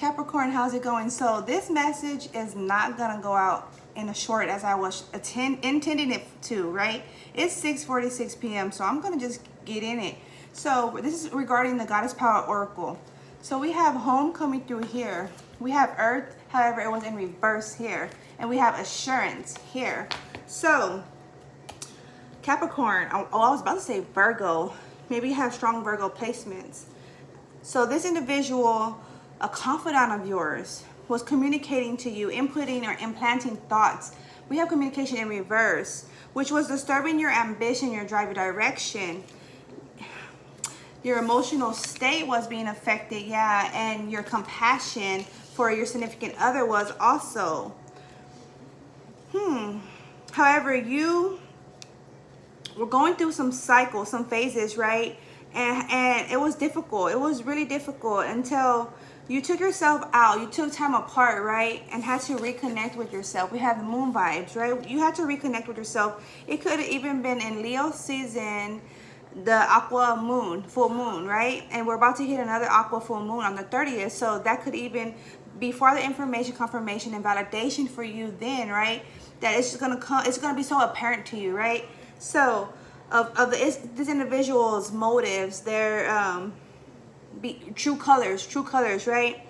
Capricorn, how's it going? So this message is not gonna go out in a short as I was intending it to, right? It's 6:46 p.m. so I'm gonna just get in it. So this is regarding the Goddess Power Oracle. So we have home coming through here. We have earth, however it was in reverse here. And we have assurance here. So Capricorn, I was about to say Virgo. Maybe you have strong Virgo placements. So this individual, a confidant of yours, was communicating to you, inputting or implanting thoughts. We have communication in reverse, which was disturbing your ambition, your drive, your direction. Your emotional state was being affected, yeah, and your compassion for your significant other was also. However, you were going through some cycles, some phases, right? And it was difficult. It was really difficult until you took yourself out. You took time apart, right? And had to reconnect with yourself. We have the moon vibes, right? You had to reconnect with yourself. It could have even been in Leo season, the aqua moon, full moon, right? And we're about to hit another aqua full moon on the 30th. So that could even be further information, confirmation, and validation for you then, right? That it's just gonna come, it's gonna be so apparent to you, right? So this individual's motives, their true colors, right?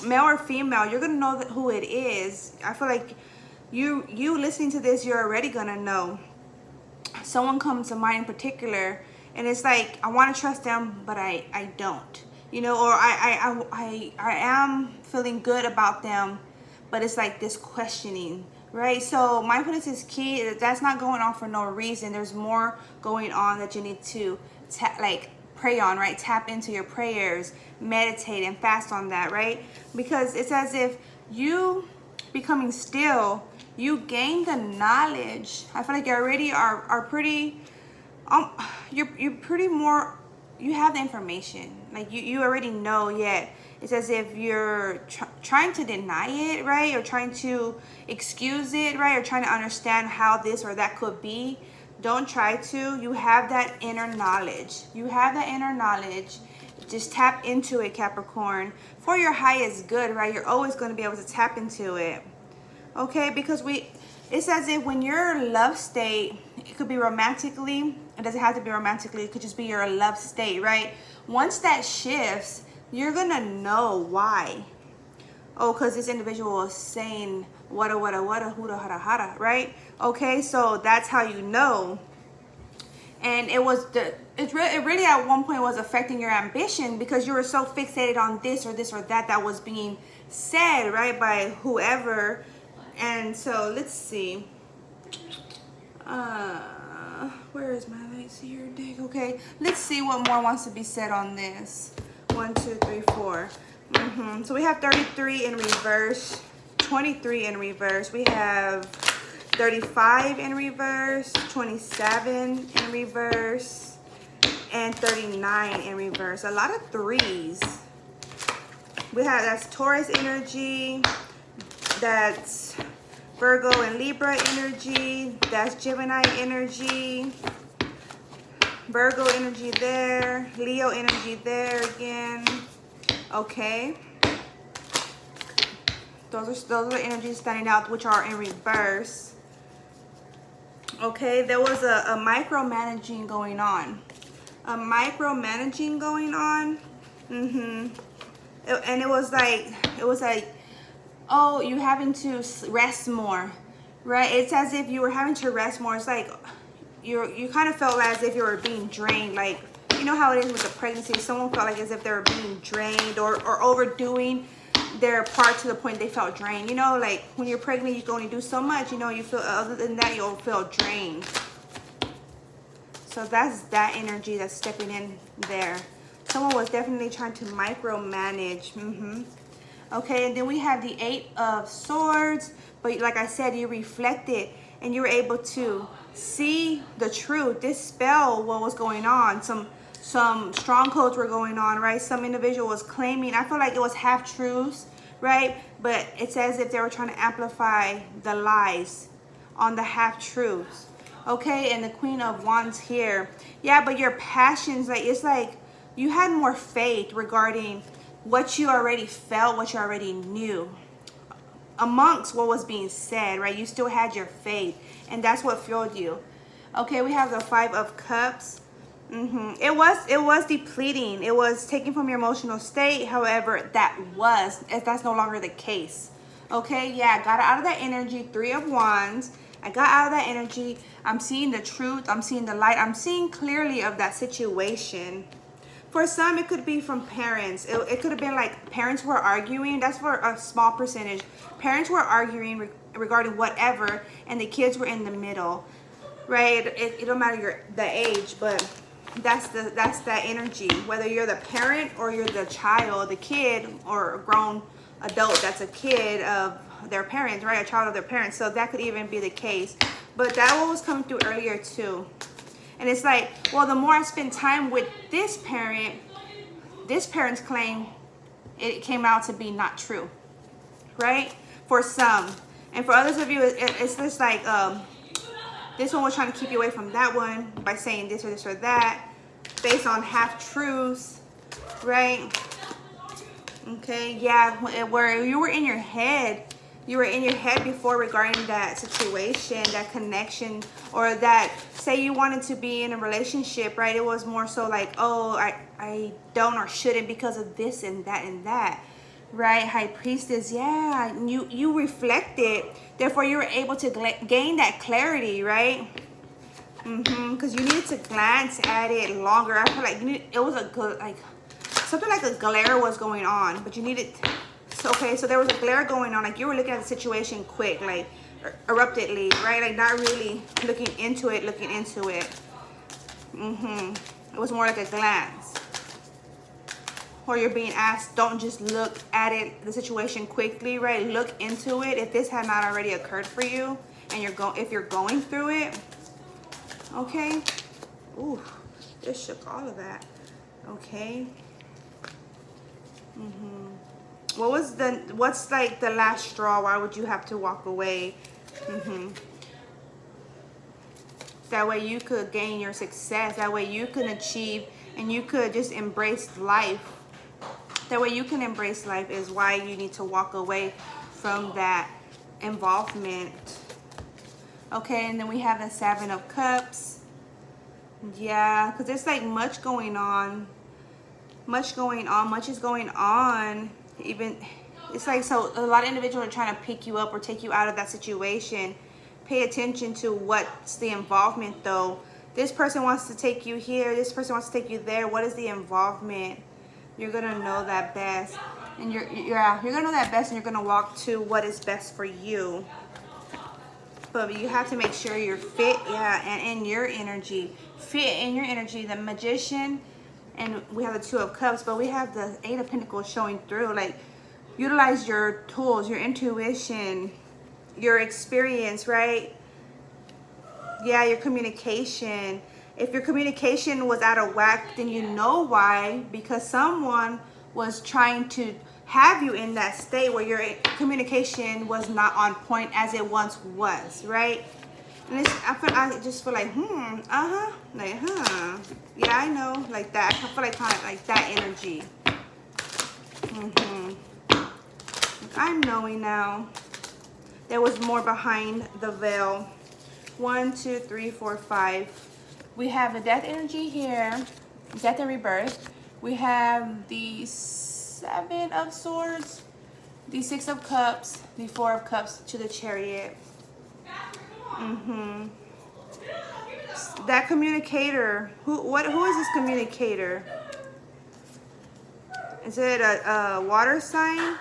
Male or female, you're gonna know who it is. I feel like you listening to this, you're already gonna know. Someone comes to mind in particular, and it's like, I want to trust them, but I don't, you know, or I am feeling good about them, but it's like this questioning, right? So mindfulness is key. That's not going on for no reason. There's more going on that you need to pray on, right? Tap into your prayers, meditate and fast on that, right? Because it's as if you becoming still, you gain the knowledge. I feel like you already are pretty you're pretty more, you have the information, like you already know. Yet it's as if you're trying to deny it, right? Or trying to excuse it, right? Or trying to understand how this or that could be. Don't try to. You have that inner knowledge. You have that inner knowledge. Just tap into it, Capricorn, for your highest good, right? You're always going to be able to tap into it, okay? Because it's as if when your love state, it could be romantically, it doesn't have to be romantically, it could just be your love state, right? Once that shifts, you're gonna know why. Oh, because this individual is saying wada wada wada huda hada hada, right? Okay, so that's how you know. And it really at one point was affecting your ambition, because you were so fixated on this or that was being said, right, by whoever. And so let's see. Where is my lights here, Dick? Okay, let's see what more wants to be said on this. 1, 2, 3, 4. So we have 33 in reverse, 23 in reverse. We have 35 in reverse, 27 in reverse, and 39 in reverse. A lot of threes. We have, that's Taurus energy, that's Virgo and Libra energy, that's Gemini energy, Virgo energy there, Leo energy there again. Okay, those are the energies standing out, which are in reverse. Okay, there was a micromanaging going on. And it was like, oh, you're having to rest more, right? It's as if you were having to rest more. It's like you kind of felt as if you were being drained. Like, you know how it is with the pregnancy, someone felt like as if they were being drained or overdoing their part to the point they felt drained. You know, like when you're pregnant, you can only do so much, you know, you feel, other than that, you'll feel drained. So that's that energy that's stepping in there. Someone was definitely trying to micromanage. Okay, and then we have the 8 of Swords, but like I said, you reflected and you were able to see the truth, dispel what was going on. Some strongholds were going on, right? Some individual was claiming, I feel like it was half-truths, right? But it's as if they were trying to amplify the lies on the half-truths. Okay, and the Queen of Wands here. Yeah, but your passions, like, it's like you had more faith regarding what you already felt, what you already knew amongst what was being said, right? You still had your faith, and that's what fueled you. Okay, we have the Five of Cups. It was depleting. It was taken from your emotional state. However, that's no longer the case. Okay, yeah, I got out of that energy. Three of Wands. I got out of that energy. I'm seeing the truth. I'm seeing the light. I'm seeing clearly of that situation. For some, it could be from parents. It could have been like parents were arguing. That's for a small percentage. Parents were arguing regarding whatever, and the kids were in the middle, right? It don't matter the age, but that's that energy. Whether you're the parent or you're the child, the kid, or a grown adult that's a kid of their parents, right? A child of their parents. So that could even be the case. But that one was coming through earlier too. And it's like, well, the more I spend time with this parent's claim, it came out to be not true, right? For some. And for others of you, it's just like, this one was trying to keep you away from that one by saying this or that, based on half-truths, right? Okay, yeah, where you were in your head. You were in your head before regarding that situation, that connection, or that, say you wanted to be in a relationship, right? It was more so like, oh, I don't or shouldn't because of this and that, right? High Priestess, yeah, you reflected, therefore you were able to gain that clarity, right? Because you needed to glance at it longer. I feel like it was a good, like, something like a glare was going on, but you needed... Okay, so there was a glare going on, like you were looking at the situation quick, like eruptedly, right? Like not really looking into it. It was more like a glance. Or you're being asked, don't just look at it, the situation quickly, right? Look into it. If this had not already occurred for you, and if you're going through it, okay. Ooh, this shook all of that. Okay. What's like the last straw? Why would you have to walk away? That way you could gain your success. That way you can achieve and you could just embrace life. That way you can embrace life is why you need to walk away from that involvement. Okay, and then we have the Seven of Cups. Yeah, because it's like much going on. Much is going on. Even it's like, so a lot of individuals are trying to pick you up or take you out of that situation. Pay attention to what's the involvement though. This person wants to take you here, this person wants to take you there. What is the involvement? You're gonna know that best, and you're gonna know that best, and you're gonna walk to what is best for you. But you have to make sure you're fit, and in your energy. The Magician. And we have the Two of Cups, but we have the Eight of Pentacles showing through. Like, utilize your tools, your intuition, your experience, right? Yeah, your communication. If your communication was out of whack, then you know why. Because someone was trying to have you in that state where your communication was not on point as it once was, right? And I just feel like, like, yeah, I know, like that. I feel like kind of like that energy. I'm knowing now. There was more behind the veil. 1, 2, 3, 4, 5. We have the Death energy here, Death and Rebirth. We have the Seven of Swords, the Six of Cups, the Four of Cups to the Chariot. That communicator, who is this communicator? Is it a water sign?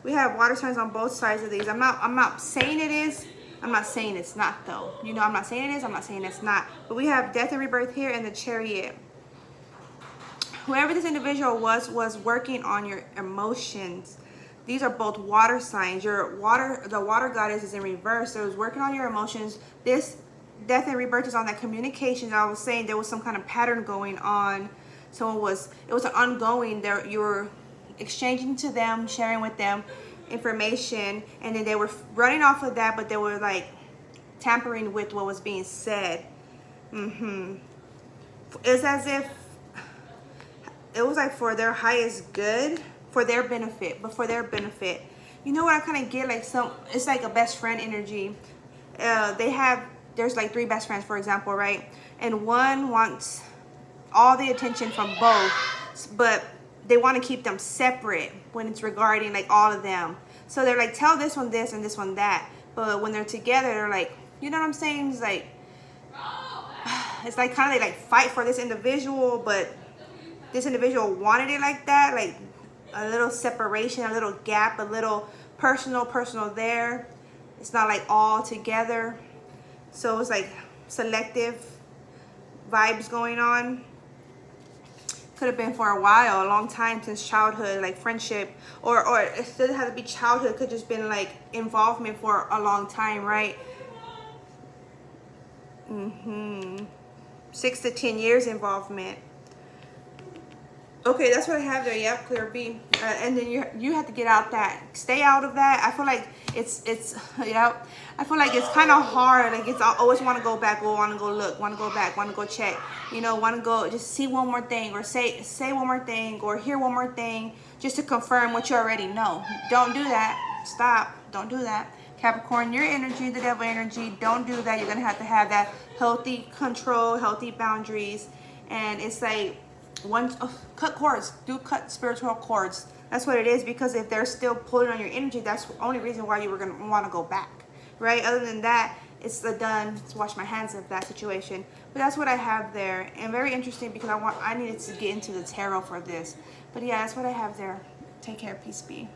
We have water signs on both sides of these. I'm not saying it is. I'm not saying it's not though. You know, I'm not saying it is. I'm not saying it's not. But we have Death and Rebirth here and the Chariot. Whoever this individual was working on your emotions. These are both water signs. The water goddess is in reverse, so it's working on your emotions. This Death and Rebirth is on that communication. I was saying there was some kind of pattern going on. So it was an ongoing. You were exchanging to them, sharing with them information, and then they were running off of that, but they were like tampering with what was being said. It's as if it was like for their highest good, for their benefit, but for their benefit. You know what I kind of get? Like it's like a best friend energy. There's like 3 best friends, for example, right? And one wants all the attention from both, but they want to keep them separate when it's regarding like all of them. So they're like, tell this one this and this one that. But when they're together, they're like, you know what I'm saying? It's like kind of like fight for this individual, but this individual wanted it like that, like a little separation, a little gap, a little personal there. It's not like all together. So it's like selective vibes going on. Could have been for a while, a long time, since childhood, like friendship, or it doesn't have to be childhood. It could just been like involvement for a long time, right? 6 to 10 years involvement. Okay, that's what I have there. Yep, clear B. And then you have to get out that. Stay out of that. I feel like it's yep. I feel like it's kind of hard. Like I always want to go back, or want to go look, want to go back, want to go check. You know, want to go just see one more thing, or say one more thing, or hear one more thing, just to confirm what you already know. Don't do that. Stop. Don't do that. Capricorn, your energy, the devil energy. Don't do that. You're gonna have to have that healthy control, healthy boundaries, and it's like. Cut cords. Cut spiritual cords. That's what it is, because if they're still pulling on your energy, that's the only reason why you were going to want to go back, right? Other than that, it's the done. Let's wash my hands of that situation. But that's what I have there, and very interesting, because I needed to get into the tarot for this. But yeah, that's what I have there. Take care. Peace be.